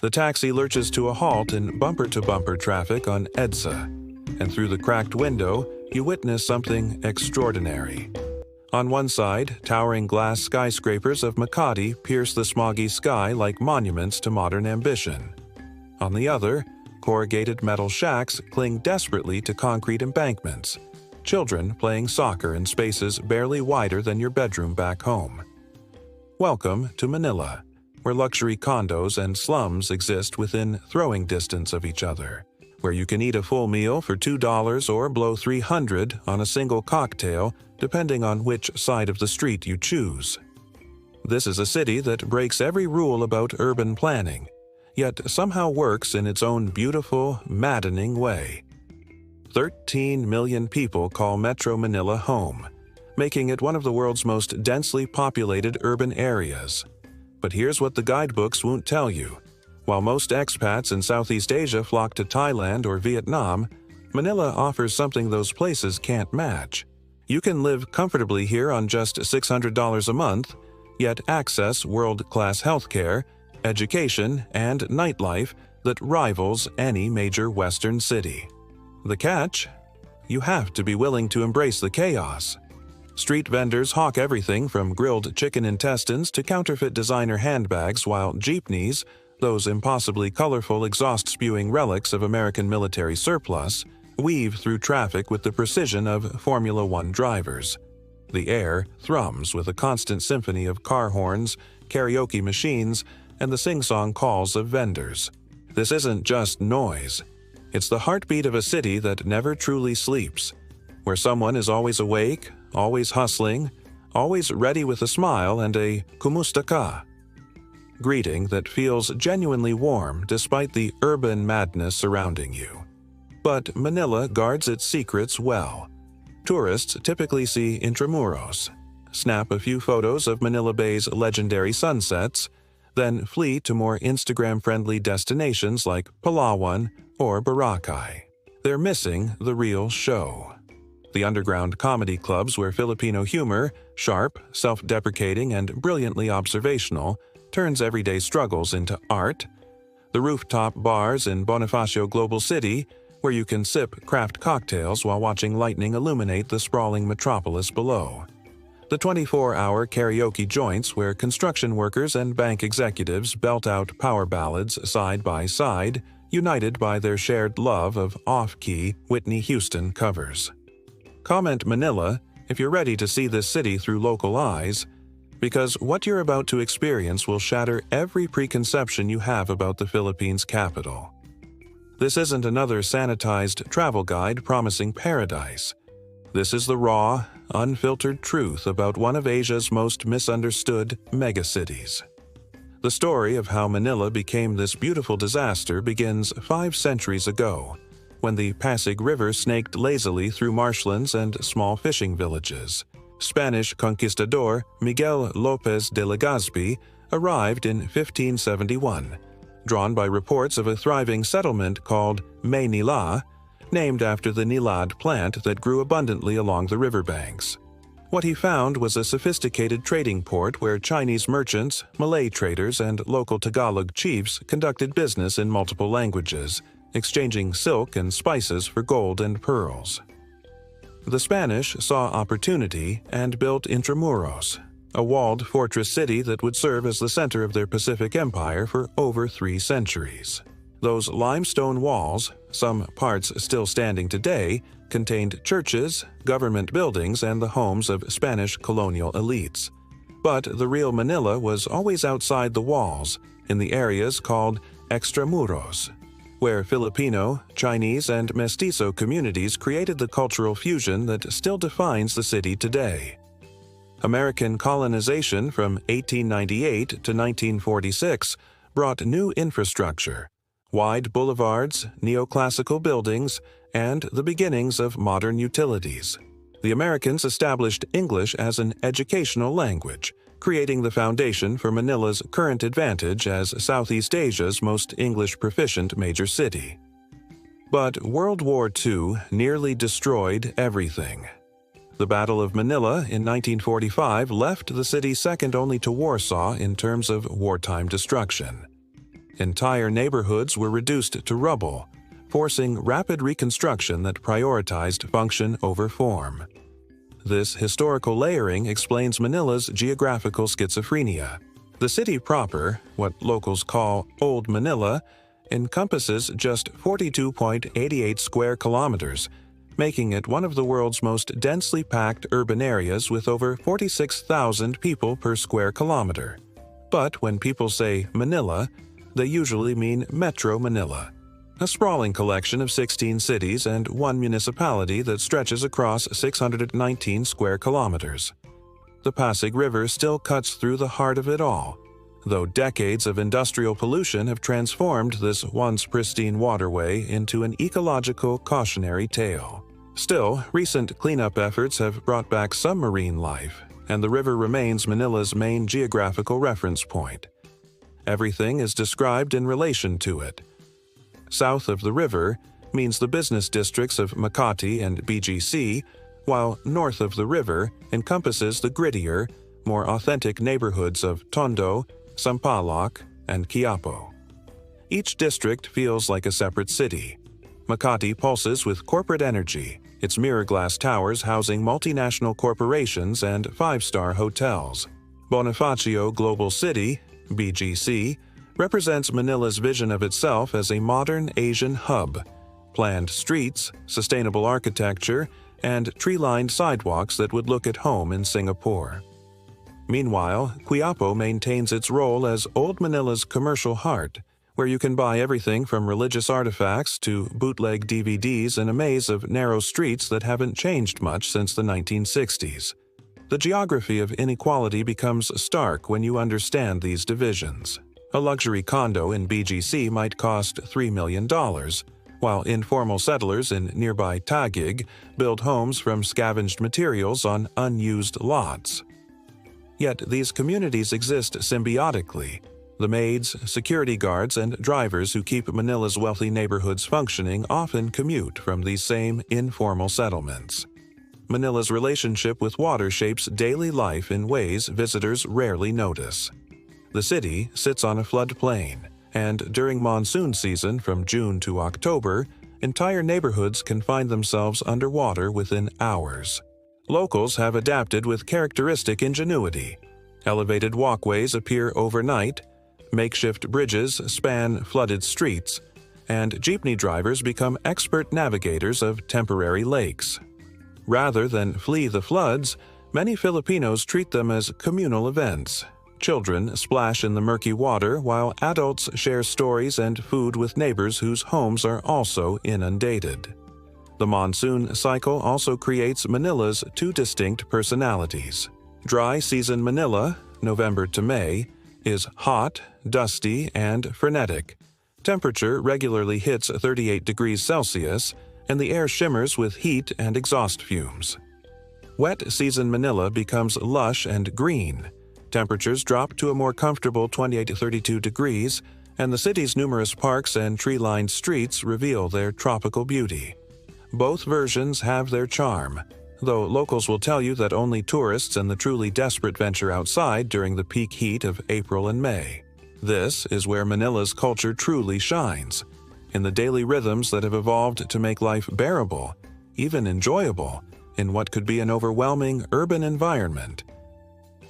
The taxi lurches to a halt in bumper-to-bumper traffic on EDSA, and through the cracked window, you witness something extraordinary. On one side, towering glass skyscrapers of Makati pierce the smoggy sky like monuments to modern ambition. On the other, corrugated metal shacks cling desperately to concrete embankments, children playing soccer in spaces barely wider than your bedroom back home. Welcome to Manila, where luxury condos and slums exist within throwing distance of each other, where you can eat a full meal for $2 or blow $300 on a single cocktail, depending on which side of the street you choose. This is a city that breaks every rule about urban planning, yet somehow works in its own beautiful, maddening way. 13 million people call Metro Manila home, making it one of the world's most densely populated urban areas. But here's what the guidebooks won't tell you. While most expats in Southeast Asia flock to Thailand or Vietnam, Manila offers something those places can't match. You can live comfortably here on just $600 a month, yet access world-class healthcare, education, and nightlife that rivals any major Western city. The catch? You have to be willing to embrace the chaos. Street vendors hawk everything from grilled chicken intestines to counterfeit designer handbags, while jeepneys, those impossibly colorful exhaust-spewing relics of American military surplus, weave through traffic with the precision of Formula One drivers. The air thrums with a constant symphony of car horns, karaoke machines, and the sing-song calls of vendors. This isn't just noise. It's the heartbeat of a city that never truly sleeps, where someone is always awake, always hustling, always ready with a smile and a "Kumusta ka?" greeting that feels genuinely warm despite the urban madness surrounding you. But Manila guards its secrets well. Tourists typically see intramuros, snap a few photos of Manila Bay's legendary sunsets, then flee to more Instagram-friendly destinations like Palawan or Boracay. They're missing the real show. The underground comedy clubs where Filipino humor, sharp, self-deprecating, and brilliantly observational, turns everyday struggles into art. The rooftop bars in Bonifacio Global City, where you can sip craft cocktails while watching lightning illuminate the sprawling metropolis below. The 24-hour karaoke joints where construction workers and bank executives belt out power ballads side by side, united by their shared love of off-key Whitney Houston covers. Comment Manila if you're ready to see this city through local eyes, because what you're about to experience will shatter every preconception you have about the Philippines' capital. This isn't another sanitized travel guide promising paradise. This is the raw, unfiltered truth about one of Asia's most misunderstood megacities. The story of how Manila became this beautiful disaster begins 5 centuries ago, when the Pasig River snaked lazily through marshlands and small fishing villages. Spanish conquistador Miguel López de Legazpi arrived in 1571, drawn by reports of a thriving settlement called Manila, named after the nilad plant that grew abundantly along the riverbanks. What he found was a sophisticated trading port where Chinese merchants, Malay traders, and local Tagalog chiefs conducted business in multiple languages, exchanging silk and spices for gold and pearls. The Spanish saw opportunity and built Intramuros, a walled fortress city that would serve as the center of their Pacific Empire for over 3 centuries. Those limestone walls, some parts still standing today, contained churches, government buildings, and the homes of Spanish colonial elites. But the real Manila was always outside the walls, in the areas called extramuros, where Filipino, Chinese, and Mestizo communities created the cultural fusion that still defines the city today. American colonization from 1898 to 1946 brought new infrastructure, wide boulevards, neoclassical buildings, and the beginnings of modern utilities. The Americans established English as an educational language, creating the foundation for Manila's current advantage as Southeast Asia's most English-proficient major city. But World War II nearly destroyed everything. The Battle of Manila in 1945 left the city second only to Warsaw in terms of wartime destruction. Entire neighborhoods were reduced to rubble, forcing rapid reconstruction that prioritized function over form. This historical layering explains Manila's geographical schizophrenia. The city proper, what locals call Old Manila, encompasses just 42.88 square kilometers, making it one of the world's most densely packed urban areas with over 46,000 people per square kilometer. But when people say Manila, they usually mean Metro Manila, a sprawling collection of 16 cities and one municipality that stretches across 619 square kilometers. The Pasig River still cuts through the heart of it all, though decades of industrial pollution have transformed this once pristine waterway into an ecological cautionary tale. Still, recent cleanup efforts have brought back some marine life, and the river remains Manila's main geographical reference point. Everything is described in relation to it. South of the river means the business districts of Makati and BGC, while north of the river encompasses the grittier, more authentic neighborhoods of Tondo, Sampaloc, and Quiapo. Each district feels like a separate city. Makati pulses with corporate energy, its mirror glass towers housing multinational corporations and five-star hotels. Bonifacio Global City, BGC, represents Manila's vision of itself as a modern Asian hub: planned streets, sustainable architecture, and tree-lined sidewalks that would look at home in Singapore. Meanwhile, Quiapo maintains its role as Old Manila's commercial heart, where you can buy everything from religious artifacts to bootleg DVDs in a maze of narrow streets that haven't changed much since the 1960s. The geography of inequality becomes stark when you understand these divisions. A luxury condo in BGC might cost $3 million, while informal settlers in nearby Taguig build homes from scavenged materials on unused lots. Yet these communities exist symbiotically. The maids, security guards, and drivers who keep Manila's wealthy neighborhoods functioning often commute from these same informal settlements. Manila's relationship with water shapes daily life in ways visitors rarely notice. The city sits on a floodplain, and during monsoon season from June to October, entire neighborhoods can find themselves underwater within hours. Locals have adapted with characteristic ingenuity. Elevated walkways appear overnight, makeshift bridges span flooded streets, and jeepney drivers become expert navigators of temporary lakes. Rather than flee the floods, many Filipinos treat them as communal events. Children splash in the murky water while adults share stories and food with neighbors whose homes are also inundated. The monsoon cycle also creates Manila's two distinct personalities. Dry season Manila, November to May, is hot, dusty, and frenetic. Temperature regularly hits 38 degrees Celsius, and the air shimmers with heat and exhaust fumes. Wet season Manila becomes lush and green. Temperatures drop to a more comfortable 28 to 32 degrees, and the city's numerous parks and tree-lined streets reveal their tropical beauty. Both versions have their charm, though locals will tell you that only tourists and the truly desperate venture outside during the peak heat of April and May. This is where Manila's culture truly shines, in the daily rhythms that have evolved to make life bearable, even enjoyable, in what could be an overwhelming urban environment.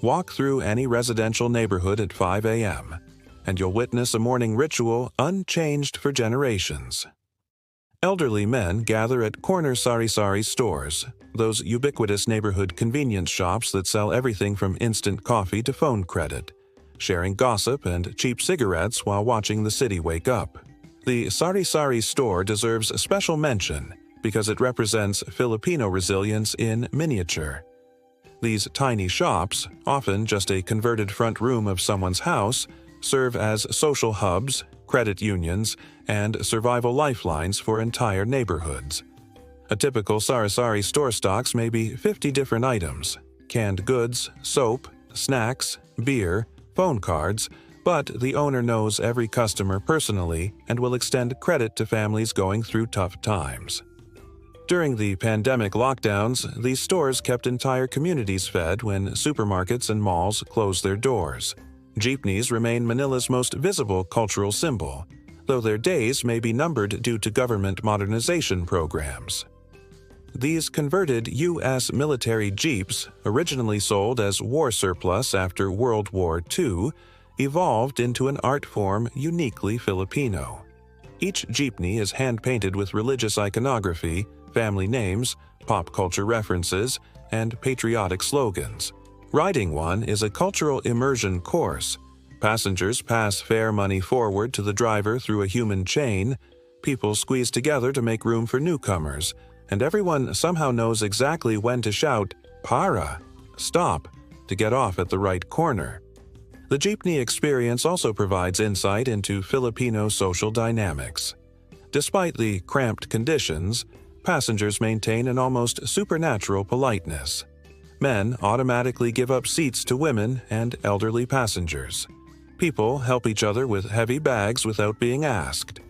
Walk through any residential neighborhood at 5 a.m., and you'll witness a morning ritual unchanged for generations. Elderly men gather at corner sari-sari stores, those ubiquitous neighborhood convenience shops that sell everything from instant coffee to phone credit, sharing gossip and cheap cigarettes while watching the city wake up. The sari-sari store deserves a special mention because it represents Filipino resilience in miniature. These tiny shops, often just a converted front room of someone's house, serve as social hubs, credit unions, and survival lifelines for entire neighborhoods. A typical sari-sari store stocks maybe 50 different items: canned goods, soap, snacks, beer, phone cards, but the owner knows every customer personally and will extend credit to families going through tough times. During the pandemic lockdowns, these stores kept entire communities fed when supermarkets and malls closed their doors. Jeepneys remain Manila's most visible cultural symbol, though their days may be numbered due to government modernization programs. These converted U.S. military Jeeps, originally sold as war surplus after World War II, evolved into an art form uniquely Filipino. Each jeepney is hand-painted with religious iconography, family names, pop culture references, and patriotic slogans. Riding one is a cultural immersion course. Passengers pass fare money forward to the driver through a human chain, people squeeze together to make room for newcomers, and everyone somehow knows exactly when to shout, "Para!" stop, to get off at the right corner. The jeepney experience also provides insight into Filipino social dynamics. Despite the cramped conditions, passengers maintain an almost supernatural politeness. Men automatically give up seats to women and elderly passengers. People help each other with heavy bags without being asked.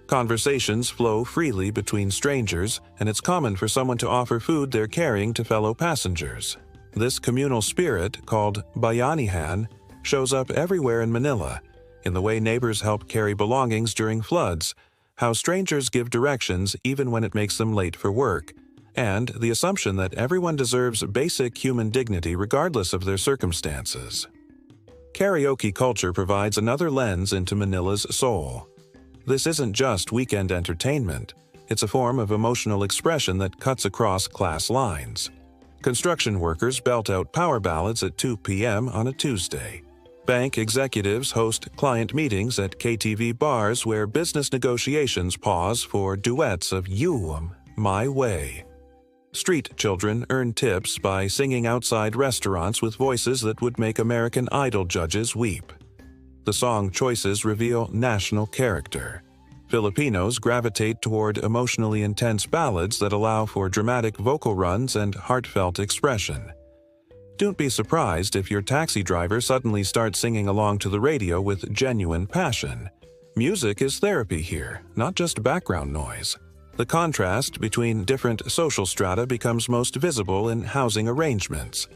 Conversations flow freely between strangers, and it's common for someone to offer food they're carrying to fellow passengers. This communal spirit, called bayanihan, shows up everywhere in Manila, in the way neighbors help carry belongings during floods, how strangers give directions even when it makes them late for work, and the assumption that everyone deserves basic human dignity regardless of their circumstances. Karaoke culture provides another lens into Manila's soul. This isn't just weekend entertainment, it's a form of emotional expression that cuts across class lines. Construction workers belt out power ballads at 2 p.m. on a Tuesday. Bank executives host client meetings at KTV bars where business negotiations pause for duets of "You, My Way." Street children earn tips by singing outside restaurants with voices that would make American Idol judges weep. The song choices reveal national character. Filipinos gravitate toward emotionally intense ballads that allow for dramatic vocal runs and heartfelt expression. Don't be surprised if your taxi driver suddenly starts singing along to the radio with genuine passion. Music is therapy here, not just background noise. The contrast between different social strata becomes most visible in housing arrangements.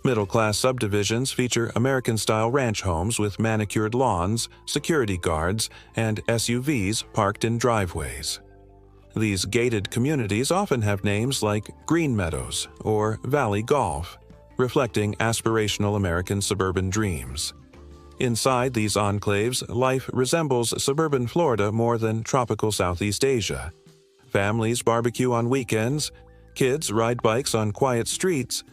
Middle-class subdivisions feature American-style ranch homes with manicured lawns, security guards, and SUVs parked in driveways. These gated communities often have names like Green Meadows or Valley Golf, reflecting aspirational American suburban dreams. Inside these enclaves, life resembles suburban Florida more than tropical Southeast Asia. Families barbecue on weekends, kids ride bikes on quiet streets,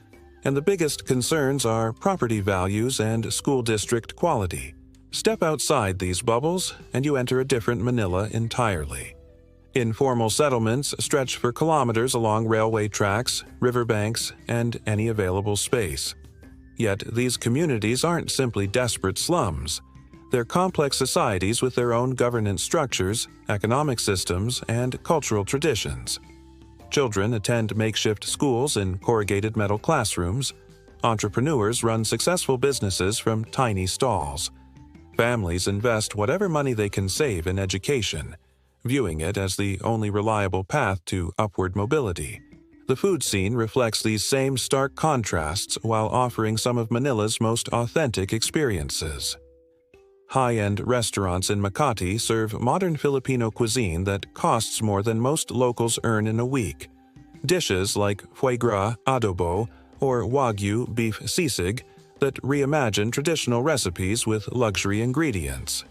and the biggest concerns are property values and school district quality. Step outside these bubbles, and you enter a different Manila entirely. Informal settlements stretch for kilometers along railway tracks, riverbanks, and any available space. Yet these communities aren't simply desperate slums. They're complex societies with their own governance structures, economic systems, and cultural traditions. Children attend makeshift schools in corrugated metal classrooms. Entrepreneurs run successful businesses from tiny stalls. Families invest whatever money they can save in education, viewing it as the only reliable path to upward mobility. The food scene reflects these same stark contrasts while offering some of Manila's most authentic experiences. High-end restaurants in Makati serve modern Filipino cuisine that costs more than most locals earn in a week. Dishes like foie gras, adobo, or wagyu beef sisig that reimagine traditional recipes with luxury ingredients.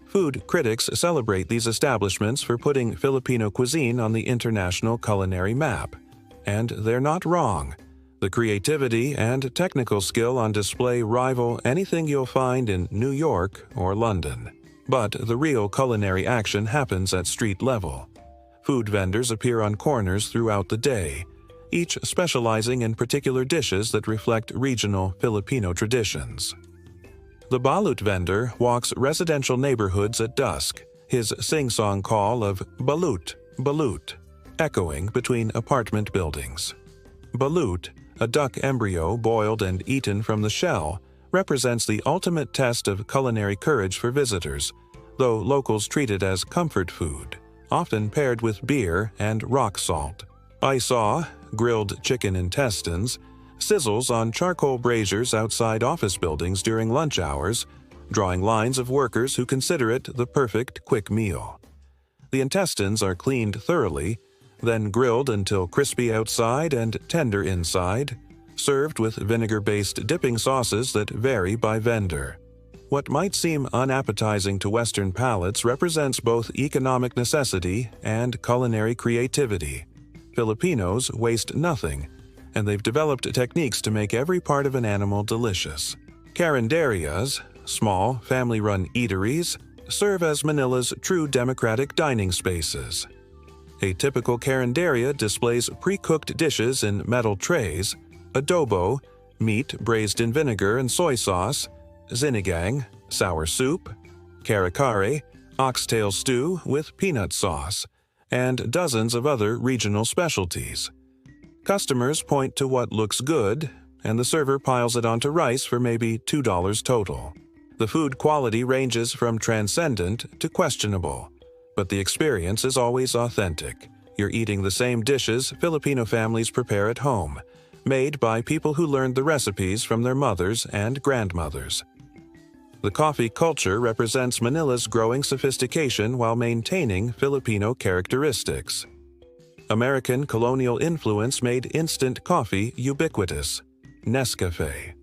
Food critics celebrate these establishments for putting Filipino cuisine on the international culinary map. And they're not wrong. The creativity and technical skill on display rival anything you'll find in New York or London. But the real culinary action happens at street level. Food vendors appear on corners throughout the day, each specializing in particular dishes that reflect regional Filipino traditions. The balut vendor walks residential neighborhoods at dusk, his sing-song call of "balut, balut," echoing between apartment buildings. Balut, a duck embryo boiled and eaten from the shell, represents the ultimate test of culinary courage for visitors, though locals treat it as comfort food, often paired with beer and rock salt. Isaw, grilled chicken intestines, sizzles on charcoal braziers outside office buildings during lunch hours, drawing lines of workers who consider it the perfect quick meal. The intestines are cleaned thoroughly, then grilled until crispy outside and tender inside, served with vinegar-based dipping sauces that vary by vendor. What might seem unappetizing to Western palates represents both economic necessity and culinary creativity. Filipinos waste nothing, and they've developed techniques to make every part of an animal delicious. Carinderias, small, family-run eateries, serve as Manila's true democratic dining spaces. A typical carinderia displays pre-cooked dishes in metal trays, adobo, meat braised in vinegar and soy sauce, sinigang, sour soup, kare-kare, oxtail stew with peanut sauce, and dozens of other regional specialties. Customers point to what looks good, and the server piles it onto rice for maybe $2 total. The food quality ranges from transcendent to questionable, but the experience is always authentic. You're eating the same dishes Filipino families prepare at home, made by people who learned the recipes from their mothers and grandmothers. The coffee culture represents Manila's growing sophistication while maintaining Filipino characteristics. American colonial influence made instant coffee ubiquitous. Nescafe.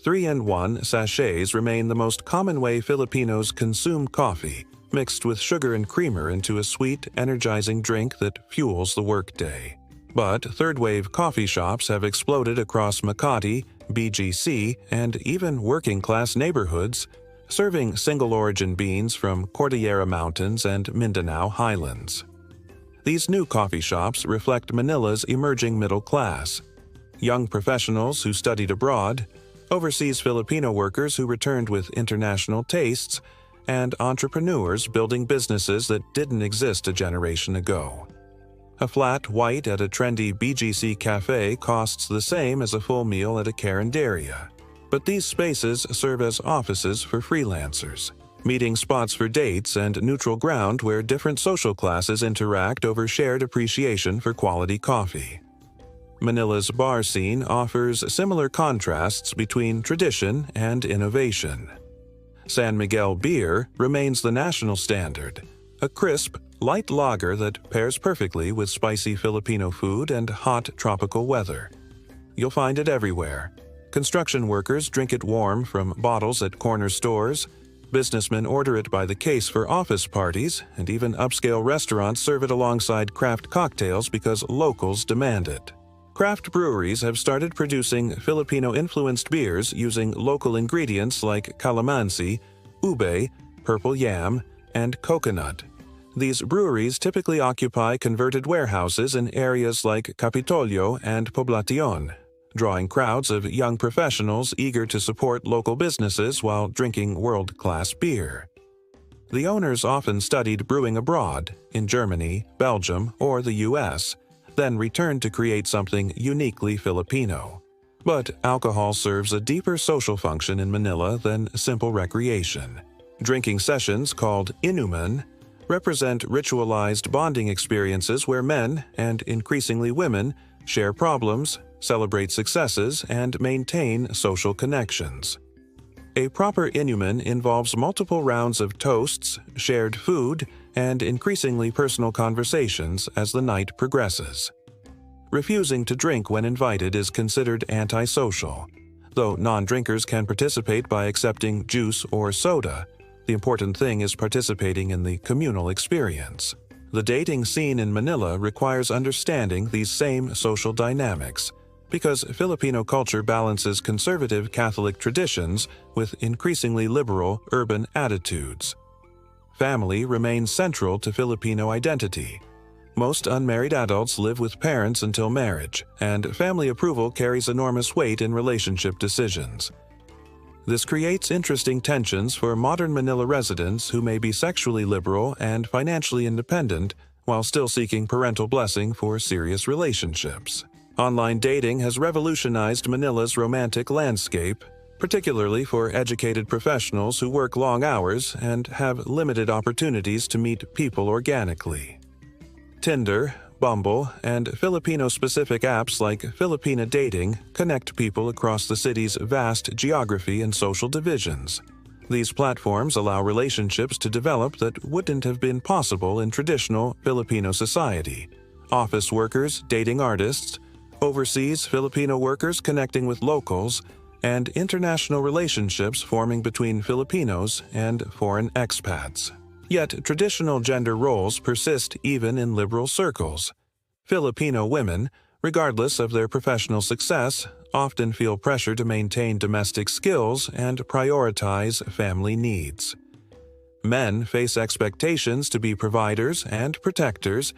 3-in-1 sachets remain the most common way Filipinos consume coffee, mixed with sugar and creamer into a sweet, energizing drink that fuels the workday. But third-wave coffee shops have exploded across Makati, BGC, and even working-class neighborhoods, serving single-origin beans from Cordillera Mountains and Mindanao Highlands. These new coffee shops reflect Manila's emerging middle class. Young professionals who studied abroad, overseas Filipino workers who returned with international tastes, and entrepreneurs building businesses that didn't exist a generation ago. A flat white at a trendy BGC cafe costs the same as a full meal at a carinderia. But these spaces serve as offices for freelancers, meeting spots for dates and neutral ground where different social classes interact over shared appreciation for quality coffee. Manila's bar scene offers similar contrasts between tradition and innovation. San Miguel beer remains the national standard, a crisp, light lager that pairs perfectly with spicy Filipino food and hot tropical weather. You'll find it everywhere. Construction workers drink it warm from bottles at corner stores, businessmen order it by the case for office parties, and even upscale restaurants serve it alongside craft cocktails because locals demand it. Craft breweries have started producing Filipino-influenced beers using local ingredients like calamansi, ube, purple yam, and coconut. These breweries typically occupy converted warehouses in areas like Capitolio and Poblacion, drawing crowds of young professionals eager to support local businesses while drinking world-class beer. The owners often studied brewing abroad, in Germany, Belgium, or the US, then returned to create something uniquely Filipino. But alcohol serves a deeper social function in Manila than simple recreation. Drinking sessions called inuman represent ritualized bonding experiences where men, and increasingly women, share problems, celebrate successes, and maintain social connections. A proper inuman involves multiple rounds of toasts, shared food, and increasingly personal conversations as the night progresses. Refusing to drink when invited is considered antisocial. Though non-drinkers can participate by accepting juice or soda, the important thing is participating in the communal experience. The dating scene in Manila requires understanding these same social dynamics, because Filipino culture balances conservative Catholic traditions with increasingly liberal urban attitudes. Family remains central to Filipino identity. Most unmarried adults live with parents until marriage, and family approval carries enormous weight in relationship decisions. This creates interesting tensions for modern Manila residents who may be sexually liberal and financially independent while still seeking parental blessing for serious relationships. Online dating has revolutionized Manila's romantic landscape, particularly for educated professionals who work long hours and have limited opportunities to meet people organically. Tinder, Bumble, and Filipino-specific apps like Filipina Dating connect people across the city's vast geography and social divisions. These platforms allow relationships to develop that wouldn't have been possible in traditional Filipino society. Office workers dating artists, overseas Filipino workers connecting with locals, and international relationships forming between Filipinos and foreign expats. Yet traditional gender roles persist even in liberal circles. Filipino women, regardless of their professional success, often feel pressure to maintain domestic skills and prioritize family needs. Men face expectations to be providers and protectors,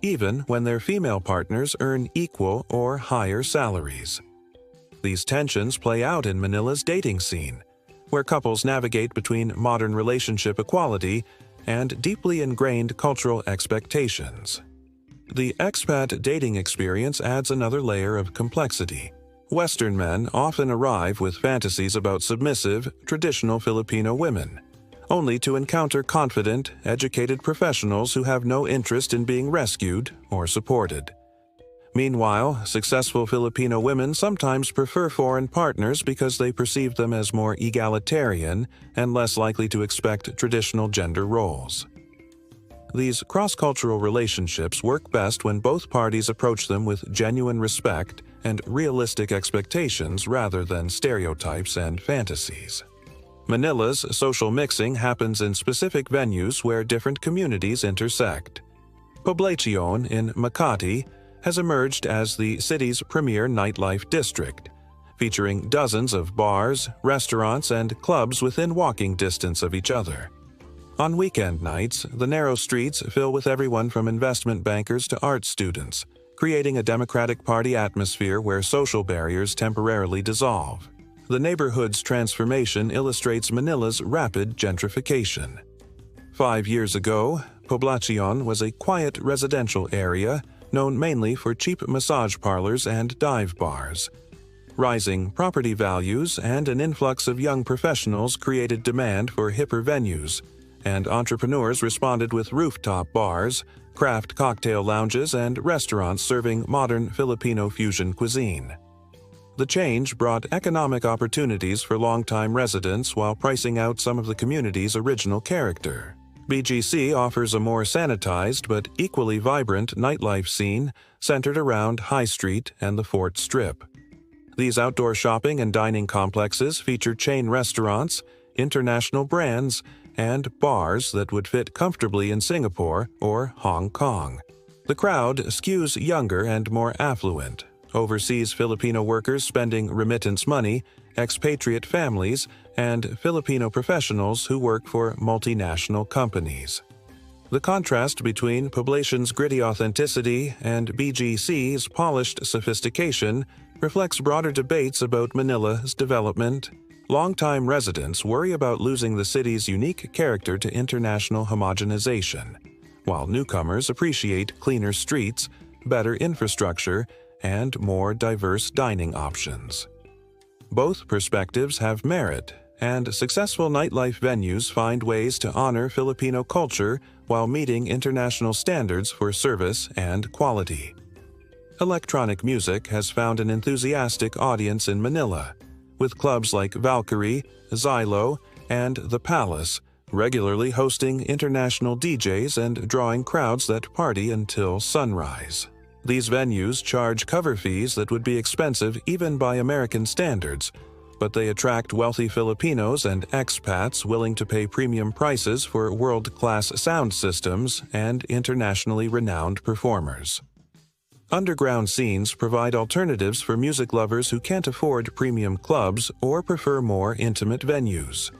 even when their female partners earn equal or higher salaries. These tensions play out in Manila's dating scene, where couples navigate between modern relationship equality and deeply ingrained cultural expectations. The expat dating experience adds another layer of complexity. Western men often arrive with fantasies about submissive, traditional Filipino women, only to encounter confident, educated professionals who have no interest in being rescued or supported. Meanwhile, successful Filipino women sometimes prefer foreign partners because they perceive them as more egalitarian and less likely to expect traditional gender roles. These cross-cultural relationships work best when both parties approach them with genuine respect and realistic expectations rather than stereotypes and fantasies. Manila's social mixing happens in specific venues where different communities intersect. Poblacion in Makati has emerged as the city's premier nightlife district, featuring dozens of bars, restaurants, and clubs within walking distance of each other. On weekend nights, the narrow streets fill with everyone from investment bankers to art students, creating a democratic party atmosphere where social barriers temporarily dissolve. The neighborhood's transformation illustrates Manila's rapid gentrification. 5 years ago, Poblacion was a quiet residential area known mainly for cheap massage parlors and dive bars. Rising property values and an influx of young professionals created demand for hipper venues, and entrepreneurs responded with rooftop bars, craft cocktail lounges, and restaurants serving modern Filipino fusion cuisine. The change brought economic opportunities for longtime residents while pricing out some of the community's original character. BGC offers a more sanitized but equally vibrant nightlife scene centered around High Street and the Fort Strip. These outdoor shopping and dining complexes feature chain restaurants, international brands, and bars that would fit comfortably in Singapore or Hong Kong. The crowd skews younger and more affluent. Overseas Filipino workers spending remittance money, expatriate families, and Filipino professionals who work for multinational companies. The contrast between Poblacion's gritty authenticity and BGC's polished sophistication reflects broader debates about Manila's development. Longtime residents worry about losing the city's unique character to international homogenization, while newcomers appreciate cleaner streets, better infrastructure, and more diverse dining options. Both perspectives have merit, and successful nightlife venues find ways to honor Filipino culture while meeting international standards for service and quality. Electronic music has found an enthusiastic audience in Manila, with clubs like Valkyrie, Xylo, and The Palace regularly hosting international DJs and drawing crowds that party until sunrise. These venues charge cover fees that would be expensive even by American standards, but they attract wealthy Filipinos and expats willing to pay premium prices for world-class sound systems and internationally renowned performers. Underground scenes provide alternatives for music lovers who can't afford premium clubs or prefer more intimate venues.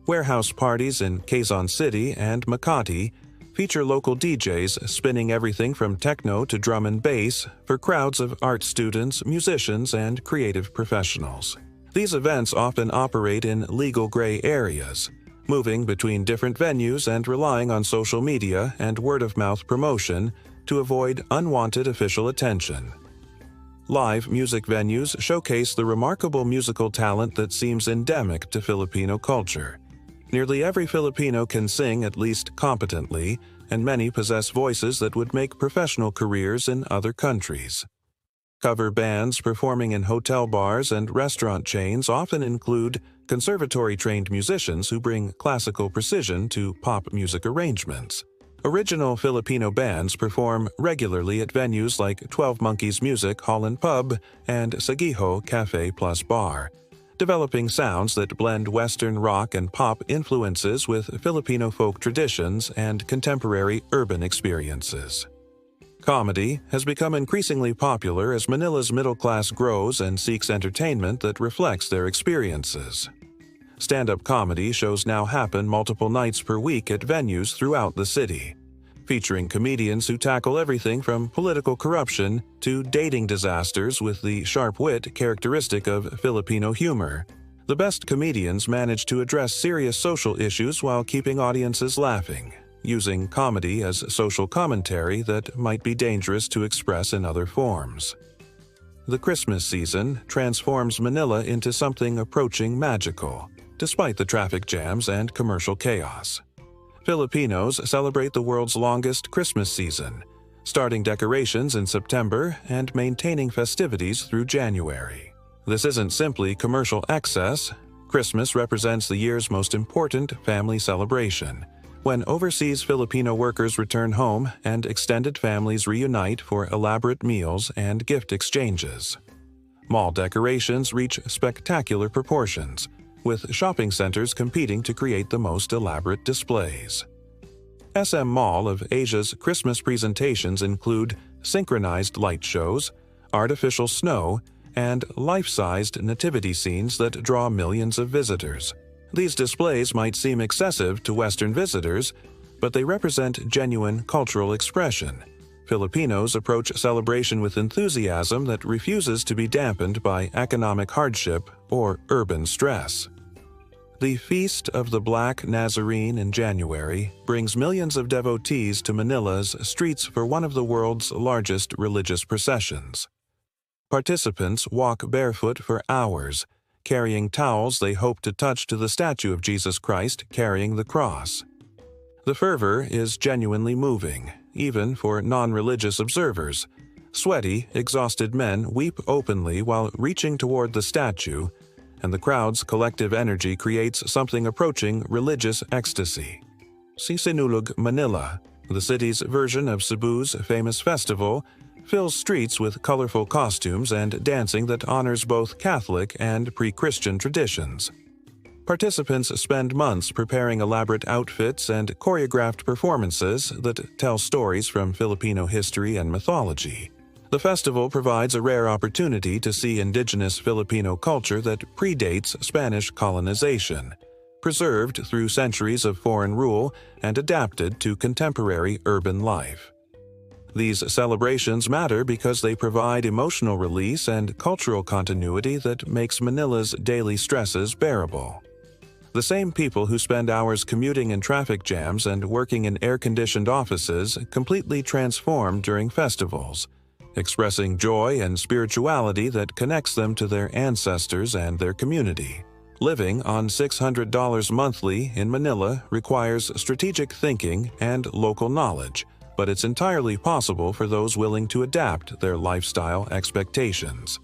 Warehouse parties in Quezon City and Makati feature local DJs spinning everything from techno to drum and bass for crowds of art students, musicians, and creative professionals. These events often operate in legal gray areas, moving between different venues and relying on social media and word-of-mouth promotion to avoid unwanted official attention. Live music venues showcase the remarkable musical talent that seems endemic to Filipino culture. Nearly every Filipino can sing at least competently, and many possess voices that would make professional careers in other countries. Cover bands performing in hotel bars and restaurant chains often include conservatory-trained musicians who bring classical precision to pop music arrangements. Original Filipino bands perform regularly at venues like 12 Monkeys Music Hall and Pub and Sagiho Cafe Plus Bar, developing sounds that blend Western rock and pop influences with Filipino folk traditions and contemporary urban experiences. Comedy has become increasingly popular as Manila's middle class grows and seeks entertainment that reflects their experiences. Stand-up comedy shows now happen multiple nights per week at venues throughout the city, featuring comedians who tackle everything from political corruption to dating disasters with the sharp wit characteristic of Filipino humor. The best comedians manage to address serious social issues while keeping audiences laughing, using comedy as social commentary that might be dangerous to express in other forms. The Christmas season transforms Manila into something approaching magical, despite the traffic jams and commercial chaos. Filipinos celebrate the world's longest Christmas season, starting decorations in September and maintaining festivities through January. This isn't simply commercial excess. Christmas represents the year's most important family celebration, when overseas Filipino workers return home and extended families reunite for elaborate meals and gift exchanges. Mall decorations reach spectacular proportions, with shopping centers competing to create the most elaborate displays. SM Mall of Asia's Christmas presentations include synchronized light shows, artificial snow, and life-sized nativity scenes that draw millions of visitors. These displays might seem excessive to Western visitors, but they represent genuine cultural expression. Filipinos approach celebration with enthusiasm that refuses to be dampened by economic hardship or urban stress. The Feast of the Black Nazarene in January brings millions of devotees to Manila's streets for one of the world's largest religious processions. Participants walk barefoot for hours, carrying towels they hope to touch to the statue of Jesus Christ carrying the cross. The fervor is genuinely moving, even for non-religious observers. Sweaty, exhausted men weep openly while reaching toward the statue, and the crowd's collective energy creates something approaching religious ecstasy. Sisinulog, Manila, the city's version of Cebu's famous festival, fills streets with colorful costumes and dancing that honors both Catholic and pre-Christian traditions. Participants spend months preparing elaborate outfits and choreographed performances that tell stories from Filipino history and mythology. The festival provides a rare opportunity to see indigenous Filipino culture that predates Spanish colonization, preserved through centuries of foreign rule and adapted to contemporary urban life. These celebrations matter because they provide emotional release and cultural continuity that makes Manila's daily stresses bearable. The same people who spend hours commuting in traffic jams and working in air-conditioned offices completely transform during festivals, expressing joy and spirituality that connects them to their ancestors and their community. Living on $600 monthly in Manila requires strategic thinking and local knowledge, but it's entirely possible for those willing to adapt their lifestyle expectations.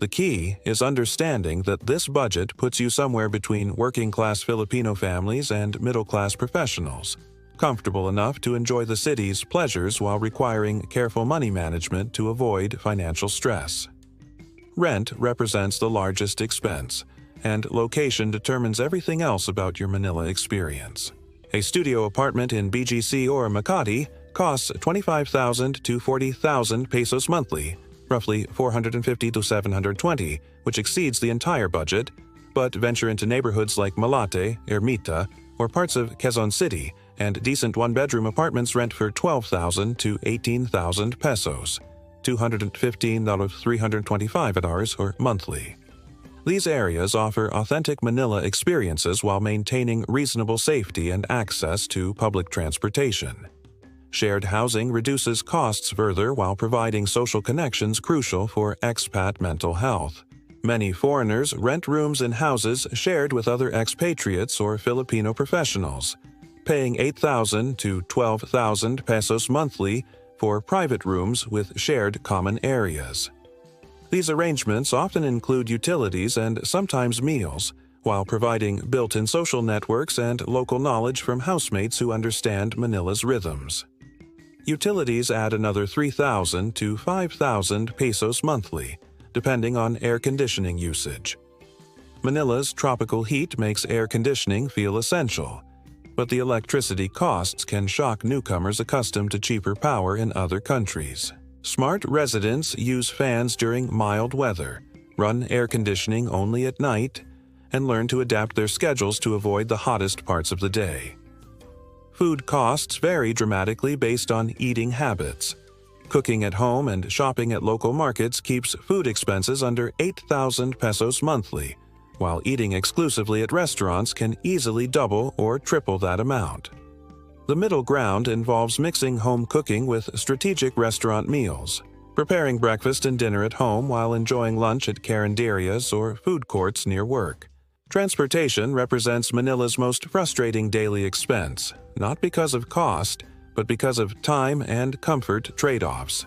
The key is understanding that this budget puts you somewhere between working-class Filipino families and middle-class professionals, comfortable enough to enjoy the city's pleasures while requiring careful money management to avoid financial stress. Rent represents the largest expense, and location determines everything else about your Manila experience. A studio apartment in BGC or Makati costs 25,000 to 40,000 pesos monthly, roughly 450 to 720, which exceeds the entire budget, but venture into neighborhoods like Malate, Ermita, or parts of Quezon City, and decent one-bedroom apartments rent for 12,000 to 18,000 pesos, $215 to $325 or monthly. These areas offer authentic Manila experiences while maintaining reasonable safety and access to public transportation. Shared housing reduces costs further while providing social connections crucial for expat mental health. Many foreigners rent rooms in houses shared with other expatriates or Filipino professionals, paying 8,000 to 12,000 pesos monthly for private rooms with shared common areas. These arrangements often include utilities and sometimes meals, while providing built-in social networks and local knowledge from housemates who understand Manila's rhythms. Utilities add another 3,000 to 5,000 pesos monthly, depending on air conditioning usage. Manila's tropical heat makes air conditioning feel essential, but the electricity costs can shock newcomers accustomed to cheaper power in other countries. Smart residents use fans during mild weather, run air conditioning only at night, and learn to adapt their schedules to avoid the hottest parts of the day. Food costs vary dramatically based on eating habits. Cooking at home and shopping at local markets keeps food expenses under 8,000 pesos monthly, while eating exclusively at restaurants can easily double or triple that amount. The middle ground involves mixing home cooking with strategic restaurant meals, preparing breakfast and dinner at home while enjoying lunch at carinderias or food courts near work. Transportation represents Manila's most frustrating daily expense, not because of cost, but because of time and comfort trade-offs.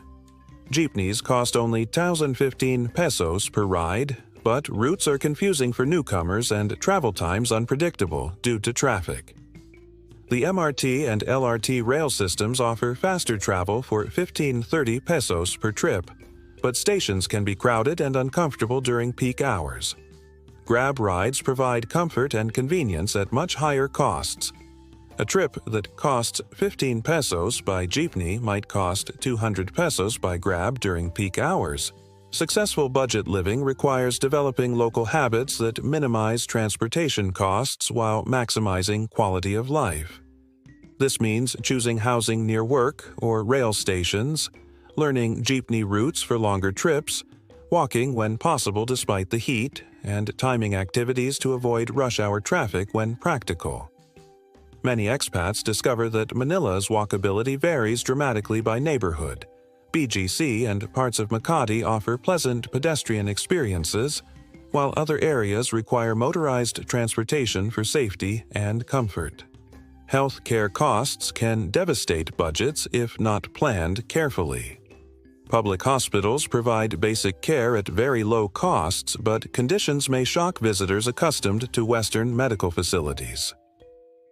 Jeepneys cost only 1,015 pesos per ride, but routes are confusing for newcomers and travel times unpredictable due to traffic. The MRT and LRT rail systems offer faster travel for 15-30 pesos per trip, but stations can be crowded and uncomfortable during peak hours. Grab rides provide comfort and convenience at much higher costs. A trip that costs 15 pesos by jeepney might cost 200 pesos by Grab during peak hours. Successful budget living requires developing local habits that minimize transportation costs while maximizing quality of life. This means choosing housing near work or rail stations, learning jeepney routes for longer trips, walking when possible despite the heat, and timing activities to avoid rush hour traffic when practical. Many expats discover that Manila's walkability varies dramatically by neighborhood. BGC and parts of Makati offer pleasant pedestrian experiences, while other areas require motorized transportation for safety and comfort. Health care costs can devastate budgets if not planned carefully. Public hospitals provide basic care at very low costs, but conditions may shock visitors accustomed to Western medical facilities.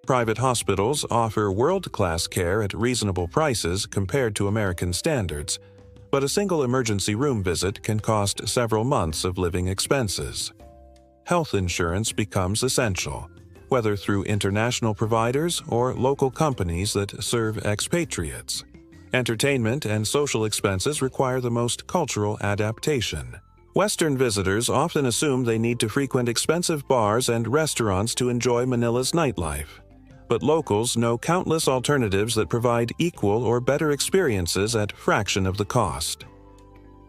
Private hospitals offer world-class care at reasonable prices compared to American standards, but a single emergency room visit can cost several months of living expenses. Health insurance becomes essential, whether through international providers or local companies that serve expatriates. Entertainment and social expenses require the most cultural adaptation. Western visitors often assume they need to frequent expensive bars and restaurants to enjoy Manila's nightlife. But locals know countless alternatives that provide equal or better experiences at fraction of the cost.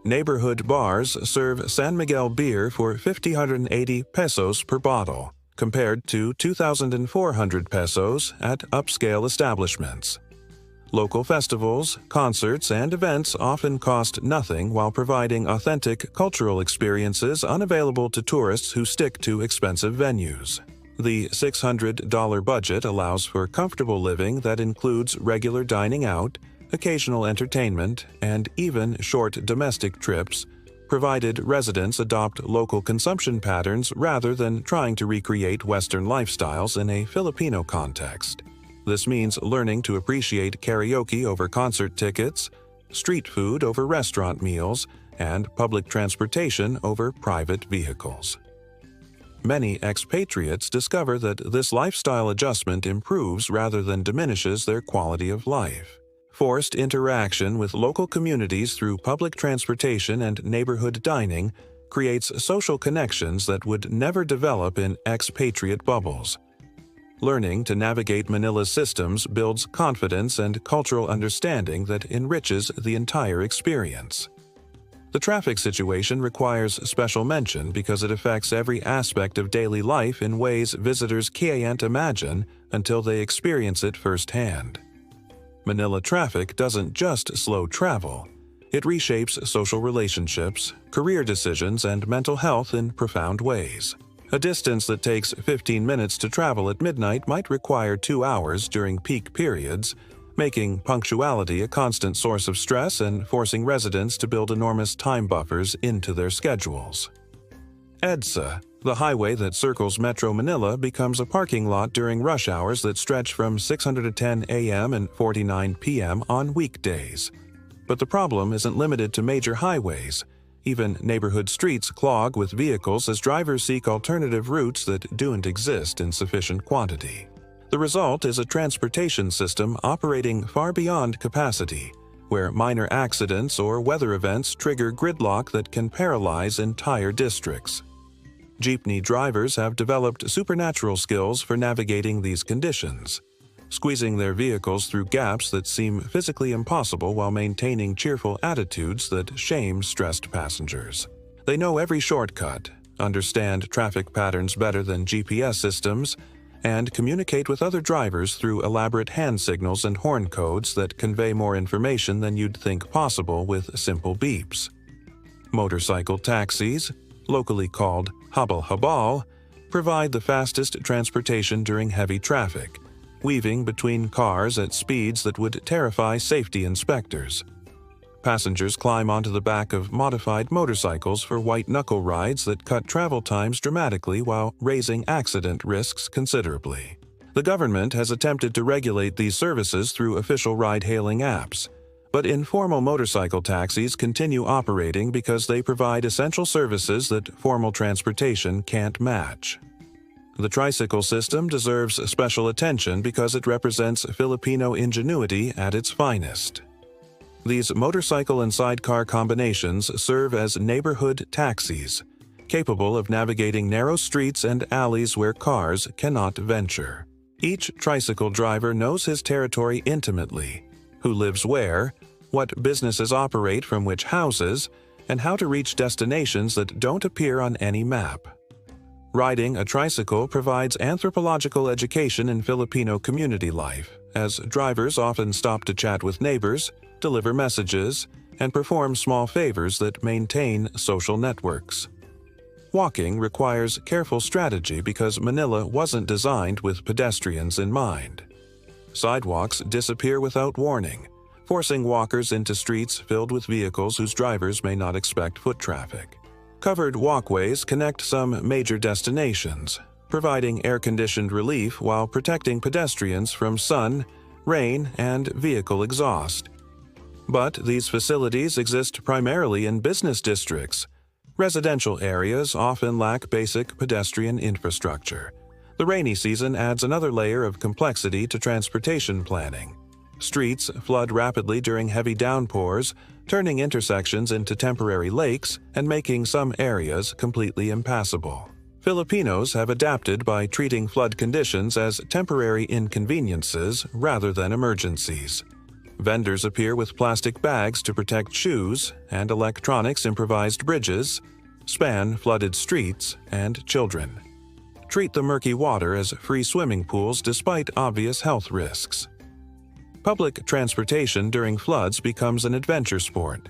Neighborhood bars serve San Miguel beer for 5,180 pesos per bottle, compared to 2,400 pesos at upscale establishments. Local festivals, concerts, and events often cost nothing while providing authentic cultural experiences unavailable to tourists who stick to expensive venues. The $600 budget allows for comfortable living that includes regular dining out, occasional entertainment, and even short domestic trips, provided residents adopt local consumption patterns rather than trying to recreate Western lifestyles in a Filipino context. This means learning to appreciate karaoke over concert tickets, street food over restaurant meals, and public transportation over private vehicles. Many expatriates discover that this lifestyle adjustment improves rather than diminishes their quality of life. Forced interaction with local communities through public transportation and neighborhood dining creates social connections that would never develop in expatriate bubbles. Learning to navigate Manila's systems builds confidence and cultural understanding that enriches the entire experience. The traffic situation requires special mention because it affects every aspect of daily life in ways visitors can't imagine until they experience it firsthand. Manila traffic doesn't just slow travel. It reshapes social relationships, career decisions, and mental health in profound ways. A distance that takes 15 minutes to travel at midnight might require 2 hours during peak periods, making punctuality a constant source of stress and forcing residents to build enormous time buffers into their schedules. EDSA, the highway that circles Metro Manila, becomes a parking lot during rush hours that stretch from 610 a.m. and 49 p.m. on weekdays. But the problem isn't limited to major highways. Even neighborhood streets clog with vehicles as drivers seek alternative routes that don't exist in sufficient quantity. The result is a transportation system operating far beyond capacity, where minor accidents or weather events trigger gridlock that can paralyze entire districts. Jeepney drivers have developed supernatural skills for navigating these conditions, squeezing their vehicles through gaps that seem physically impossible while maintaining cheerful attitudes that shame stressed passengers. They know every shortcut, understand traffic patterns better than GPS systems, and communicate with other drivers through elaborate hand signals and horn codes that convey more information than you'd think possible with simple beeps. Motorcycle taxis, locally called habal-habal, provide the fastest transportation during heavy traffic, weaving between cars at speeds that would terrify safety inspectors. Passengers climb onto the back of modified motorcycles for white-knuckle rides that cut travel times dramatically while raising accident risks considerably. The government has attempted to regulate these services through official ride-hailing apps, but informal motorcycle taxis continue operating because they provide essential services that formal transportation can't match. The tricycle system deserves special attention because it represents Filipino ingenuity at its finest. These motorcycle and sidecar combinations serve as neighborhood taxis, capable of navigating narrow streets and alleys where cars cannot venture. Each tricycle driver knows his territory intimately, who lives where, what businesses operate from which houses, and how to reach destinations that don't appear on any map. Riding a tricycle provides anthropological education in Filipino community life, as drivers often stop to chat with neighbors, deliver messages, and perform small favors that maintain social networks. Walking requires careful strategy because Manila wasn't designed with pedestrians in mind. Sidewalks disappear without warning, forcing walkers into streets filled with vehicles whose drivers may not expect foot traffic. Covered walkways connect some major destinations, providing air-conditioned relief while protecting pedestrians from sun, rain, and vehicle exhaust. But these facilities exist primarily in business districts. Residential areas often lack basic pedestrian infrastructure. The rainy season adds another layer of complexity to transportation planning. Streets flood rapidly during heavy downpours, turning intersections into temporary lakes and making some areas completely impassable. Filipinos have adapted by treating flood conditions as temporary inconveniences rather than emergencies. Vendors appear with plastic bags to protect shoes, and electronics improvised bridges, span flooded streets, and children. Treat the murky water as free swimming pools despite obvious health risks. Public transportation during floods becomes an adventure sport.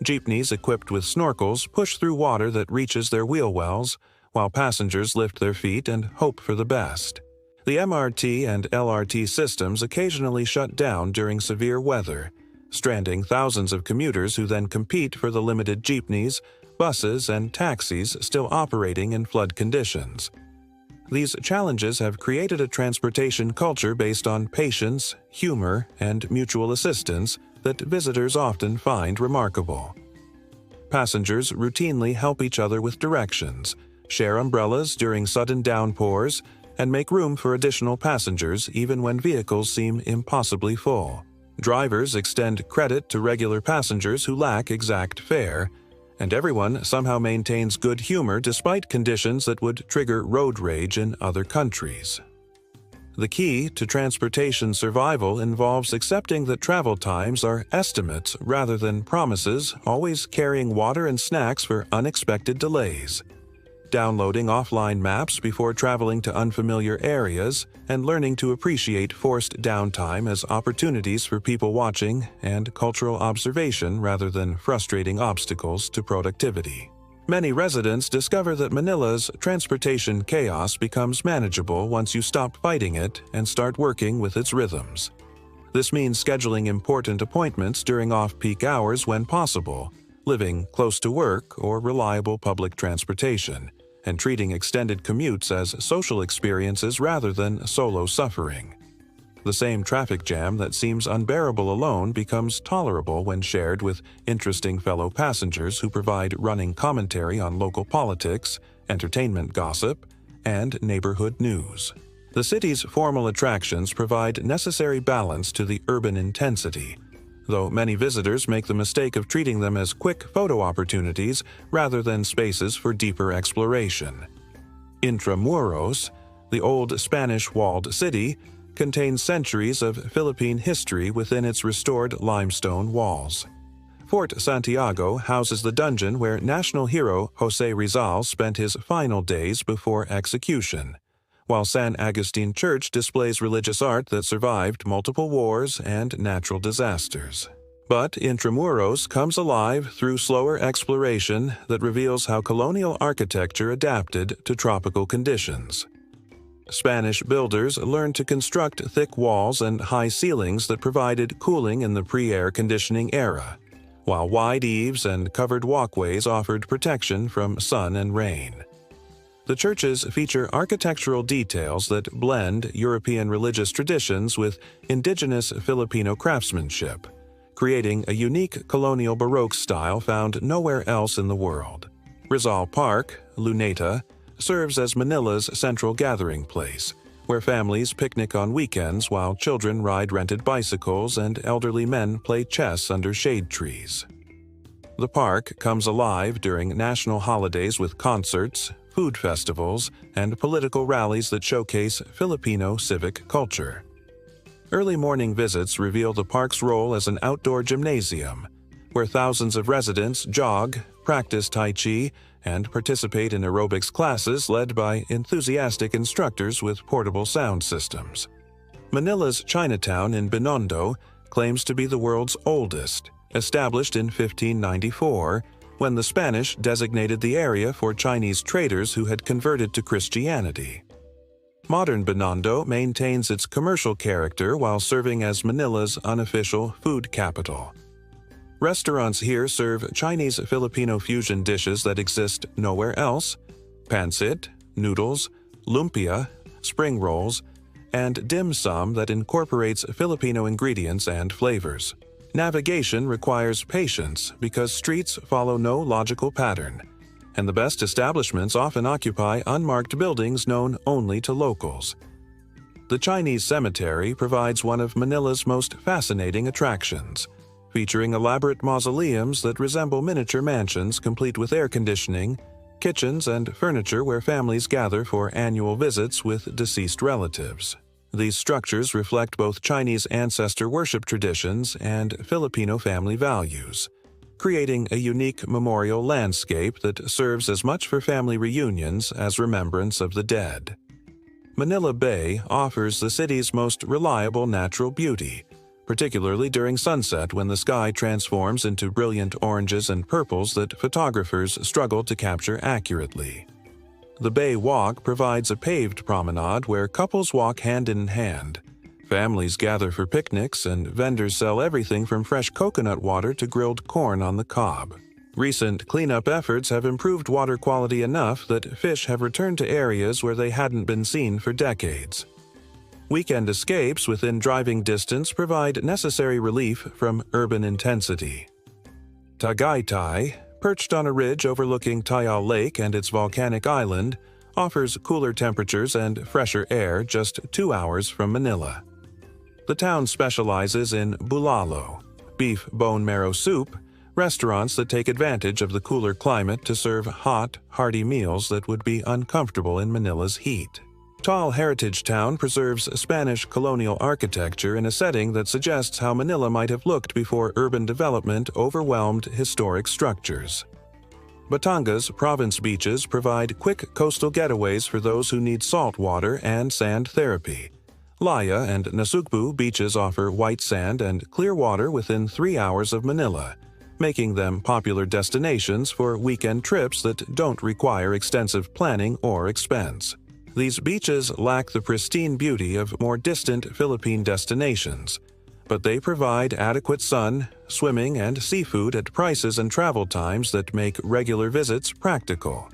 Jeepneys equipped with snorkels push through water that reaches their wheel wells, while passengers lift their feet and hope for the best. The MRT and LRT systems occasionally shut down during severe weather, stranding thousands of commuters who then compete for the limited jeepneys, buses, and taxis still operating in flood conditions. These challenges have created a transportation culture based on patience, humor, and mutual assistance that visitors often find remarkable. Passengers routinely help each other with directions, share umbrellas during sudden downpours, and make room for additional passengers even when vehicles seem impossibly full. Drivers extend credit to regular passengers who lack exact fare, and everyone somehow maintains good humor despite conditions that would trigger road rage in other countries. The key to transportation survival involves accepting that travel times are estimates rather than promises, always carrying water and snacks for unexpected delays. Downloading offline maps before traveling to unfamiliar areas, and learning to appreciate forced downtime as opportunities for people watching and cultural observation rather than frustrating obstacles to productivity. Many residents discover that Manila's transportation chaos becomes manageable once you stop fighting it and start working with its rhythms. This means scheduling important appointments during off-peak hours when possible, living close to work or reliable public transportation, and treating extended commutes as social experiences rather than solo suffering. The same traffic jam that seems unbearable alone becomes tolerable when shared with interesting fellow passengers who provide running commentary on local politics, entertainment gossip, and neighborhood news. The city's formal attractions provide necessary balance to the urban intensity, though many visitors make the mistake of treating them as quick photo opportunities rather than spaces for deeper exploration. Intramuros, the old Spanish walled city, contains centuries of Philippine history within its restored limestone walls. Fort Santiago houses the dungeon where national hero José Rizal spent his final days before execution, while San Agustin Church displays religious art that survived multiple wars and natural disasters. But Intramuros comes alive through slower exploration that reveals how colonial architecture adapted to tropical conditions. Spanish builders learned to construct thick walls and high ceilings that provided cooling in the pre-air conditioning era, while wide eaves and covered walkways offered protection from sun and rain. The churches feature architectural details that blend European religious traditions with indigenous Filipino craftsmanship, creating a unique colonial Baroque style found nowhere else in the world. Rizal Park, Luneta, serves as Manila's central gathering place, where families picnic on weekends while children ride rented bicycles and elderly men play chess under shade trees. The park comes alive during national holidays with concerts, food festivals, and political rallies that showcase Filipino civic culture. Early morning visits reveal the park's role as an outdoor gymnasium, where thousands of residents jog, practice Tai Chi, and participate in aerobics classes led by enthusiastic instructors with portable sound systems. Manila's Chinatown in Binondo claims to be the world's oldest, established in 1594, when the Spanish designated the area for Chinese traders who had converted to Christianity. Modern Binondo maintains its commercial character while serving as Manila's unofficial food capital. Restaurants here serve Chinese-Filipino fusion dishes that exist nowhere else: pancit, noodles, lumpia, spring rolls, and dim sum that incorporates Filipino ingredients and flavors. Navigation requires patience because streets follow no logical pattern, and the best establishments often occupy unmarked buildings known only to locals. The Chinese cemetery provides one of Manila's most fascinating attractions, featuring elaborate mausoleums that resemble miniature mansions complete with air conditioning, kitchens, and furniture where families gather for annual visits with deceased relatives. These structures reflect both Chinese ancestor worship traditions and Filipino family values, creating a unique memorial landscape that serves as much for family reunions as remembrance of the dead. Manila Bay offers the city's most reliable natural beauty, particularly during sunset when the sky transforms into brilliant oranges and purples that photographers struggle to capture accurately. The Bay Walk provides a paved promenade where couples walk hand in hand. Families gather for picnics, and vendors sell everything from fresh coconut water to grilled corn on the cob. Recent cleanup efforts have improved water quality enough that fish have returned to areas where they hadn't been seen for decades. Weekend escapes within driving distance provide necessary relief from urban intensity. Tagaytay, perched on a ridge overlooking Tayal Lake and its volcanic island, offers cooler temperatures and fresher air just 2 hours from Manila. The town specializes in bulalo, beef bone marrow soup, restaurants that take advantage of the cooler climate to serve hot, hearty meals that would be uncomfortable in Manila's heat. Tall Heritage Town preserves Spanish colonial architecture in a setting that suggests how Manila might have looked before urban development overwhelmed historic structures. Batangas province beaches provide quick coastal getaways for those who need salt water and sand therapy. Laya and Nasugbu beaches offer white sand and clear water within 3 hours of Manila, making them popular destinations for weekend trips that don't require extensive planning or expense. These beaches lack the pristine beauty of more distant Philippine destinations, but they provide adequate sun, swimming, and seafood at prices and travel times that make regular visits practical.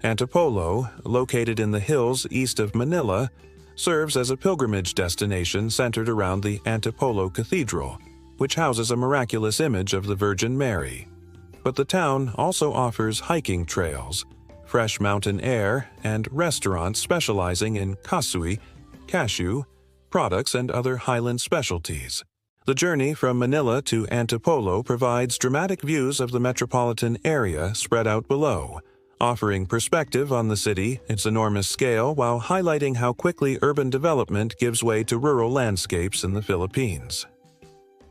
Antipolo, located in the hills east of Manila, serves as a pilgrimage destination centered around the Antipolo Cathedral, which houses a miraculous image of the Virgin Mary. But the town also offers hiking trails, fresh mountain air, and restaurants specializing in kasui, cashew, products and other highland specialties. The journey from Manila to Antipolo provides dramatic views of the metropolitan area spread out below, offering perspective on the city, its enormous scale, while highlighting how quickly urban development gives way to rural landscapes in the Philippines.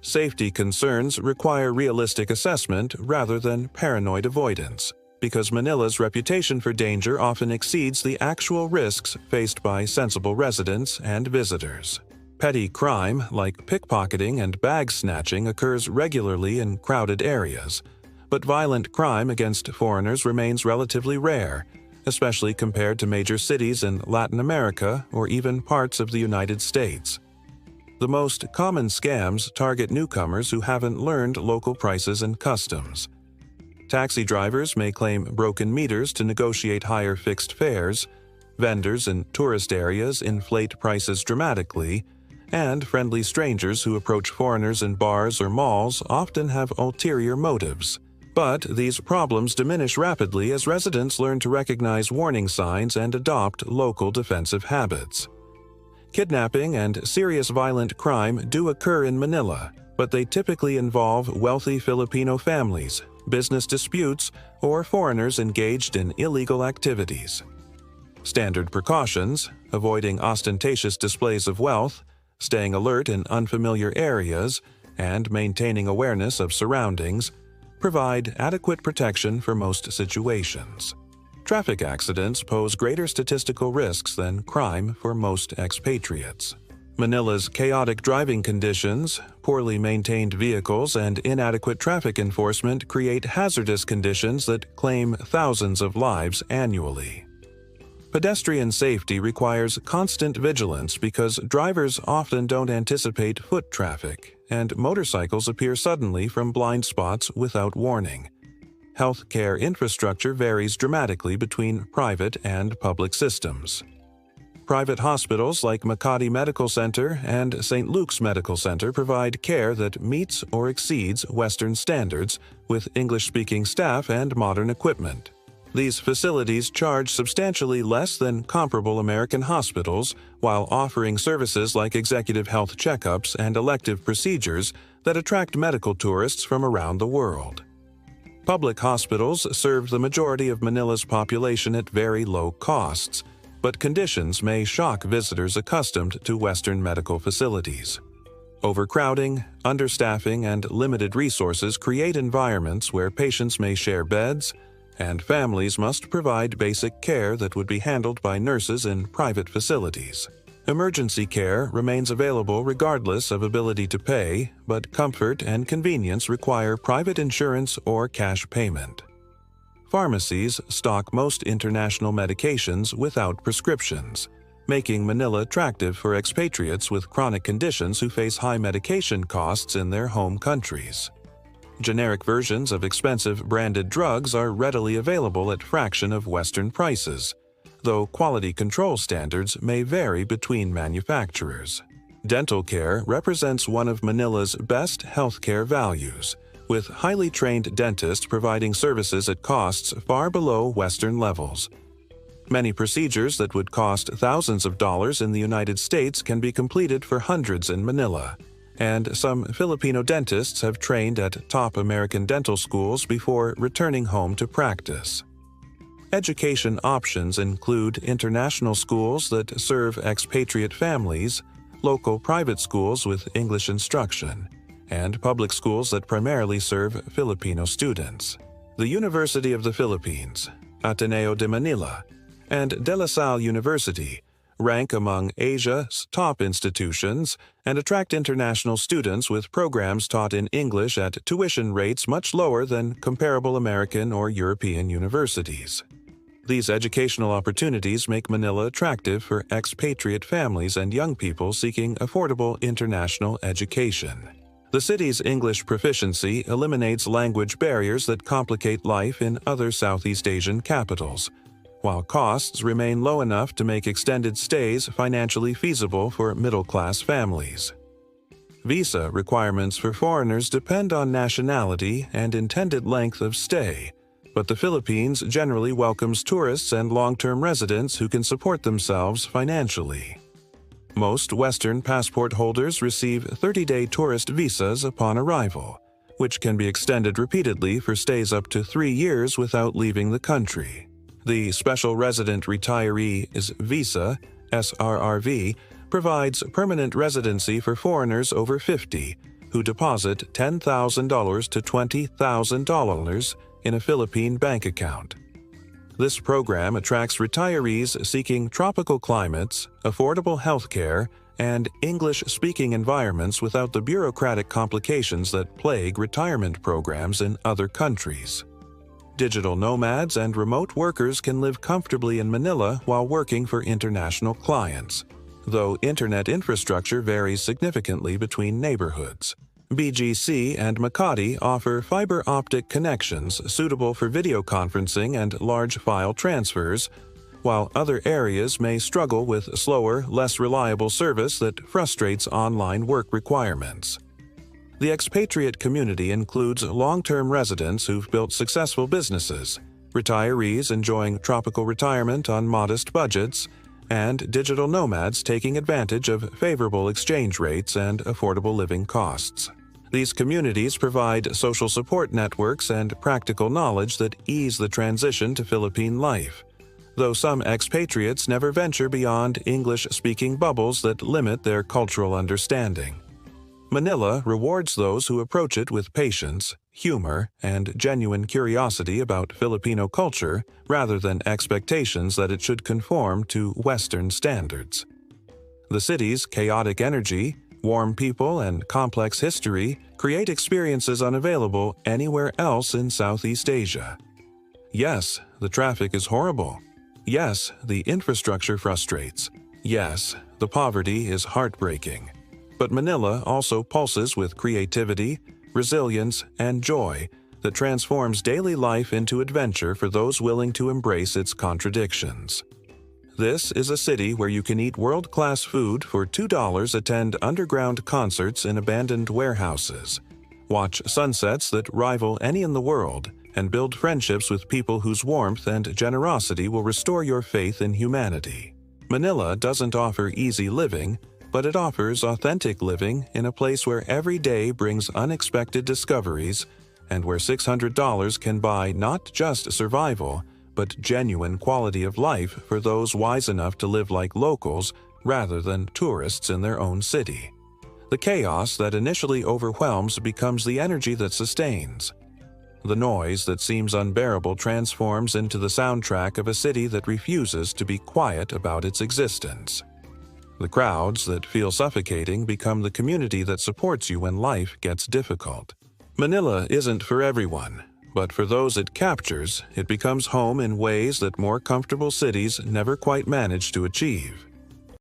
Safety concerns require realistic assessment rather than paranoid avoidance, because Manila's reputation for danger often exceeds the actual risks faced by sensible residents and visitors. Petty crime, like pickpocketing and bag snatching, occurs regularly in crowded areas, but violent crime against foreigners remains relatively rare, especially compared to major cities in Latin America or even parts of the United States. The most common scams target newcomers who haven't learned local prices and customs. Taxi drivers may claim broken meters to negotiate higher fixed fares, vendors in tourist areas inflate prices dramatically, and friendly strangers who approach foreigners in bars or malls often have ulterior motives. But these problems diminish rapidly as residents learn to recognize warning signs and adopt local defensive habits. Kidnapping and serious violent crime do occur in Manila, but they typically involve wealthy Filipino families, business disputes, or foreigners engaged in illegal activities. Standard precautions, avoiding ostentatious displays of wealth, staying alert in unfamiliar areas, and maintaining awareness of surroundings, provide adequate protection for most situations. Traffic accidents pose greater statistical risks than crime for most expatriates. Manila's chaotic driving conditions, poorly maintained vehicles, and inadequate traffic enforcement create hazardous conditions that claim thousands of lives annually. Pedestrian safety requires constant vigilance because drivers often don't anticipate foot traffic, and motorcycles appear suddenly from blind spots without warning. Healthcare infrastructure varies dramatically between private and public systems. Private hospitals like Makati Medical Center and St. Luke's Medical Center provide care that meets or exceeds Western standards with English-speaking staff and modern equipment. These facilities charge substantially less than comparable American hospitals while offering services like executive health checkups and elective procedures that attract medical tourists from around the world. Public hospitals serve the majority of Manila's population at very low costs, but conditions may shock visitors accustomed to Western medical facilities. Overcrowding, understaffing, and limited resources create environments where patients may share beds, and families must provide basic care that would be handled by nurses in private facilities. Emergency care remains available regardless of ability to pay, but comfort and convenience require private insurance or cash payment. Pharmacies stock most international medications without prescriptions, making Manila attractive for expatriates with chronic conditions who face high medication costs in their home countries. Generic versions of expensive branded drugs are readily available at fraction of Western prices, though quality control standards may vary between manufacturers. Dental care represents one of Manila's best healthcare values, with highly trained dentists providing services at costs far below Western levels. Many procedures that would cost thousands of dollars in the United States can be completed for hundreds in Manila, and some Filipino dentists have trained at top American dental schools before returning home to practice. Education options include international schools that serve expatriate families, local private schools with English instruction, and public schools that primarily serve Filipino students. The University of the Philippines, Ateneo de Manila, and De La Salle University rank among Asia's top institutions and attract international students with programs taught in English at tuition rates much lower than comparable American or European universities. These educational opportunities make Manila attractive for expatriate families and young people seeking affordable international education. The city's English proficiency eliminates language barriers that complicate life in other Southeast Asian capitals, while costs remain low enough to make extended stays financially feasible for middle-class families. Visa requirements for foreigners depend on nationality and intended length of stay, but the Philippines generally welcomes tourists and long-term residents who can support themselves financially. Most Western passport holders receive 30-day tourist visas upon arrival, which can be extended repeatedly for stays up to 3 years without leaving the country. The Special Resident Retiree's Visa, SRRV, provides permanent residency for foreigners over 50 who deposit $10,000 to $20,000 in a Philippine bank account. This program attracts retirees seeking tropical climates, affordable health care, and English-speaking environments without the bureaucratic complications that plague retirement programs in other countries. Digital nomads and remote workers can live comfortably in Manila while working for international clients, though internet infrastructure varies significantly between neighborhoods. BGC and Makati offer fiber optic connections suitable for video conferencing and large file transfers, while other areas may struggle with slower, less reliable service that frustrates online work requirements. The expatriate community includes long-term residents who've built successful businesses, retirees enjoying tropical retirement on modest budgets, and digital nomads taking advantage of favorable exchange rates and affordable living costs. These communities provide social support networks and practical knowledge that ease the transition to Philippine life, though some expatriates never venture beyond English-speaking bubbles that limit their cultural understanding. Manila rewards those who approach it with patience, humor, and genuine curiosity about Filipino culture rather than expectations that it should conform to Western standards. The city's chaotic energy, warm people, and complex history create experiences unavailable anywhere else in Southeast Asia. Yes, the traffic is horrible. Yes, the infrastructure frustrates. Yes, the poverty is heartbreaking. But Manila also pulses with creativity, resilience, and joy that transforms daily life into adventure for those willing to embrace its contradictions. This is a city where you can eat world-class food for $2, attend underground concerts in abandoned warehouses, watch sunsets that rival any in the world, and build friendships with people whose warmth and generosity will restore your faith in humanity. Manila doesn't offer easy living, but it offers authentic living in a place where every day brings unexpected discoveries and where $600 can buy not just survival, but genuine quality of life for those wise enough to live like locals rather than tourists in their own city. The chaos that initially overwhelms becomes the energy that sustains. The noise that seems unbearable transforms into the soundtrack of a city that refuses to be quiet about its existence. The crowds that feel suffocating become the community that supports you when life gets difficult. Manila isn't for everyone, but for those it captures, it becomes home in ways that more comfortable cities never quite manage to achieve.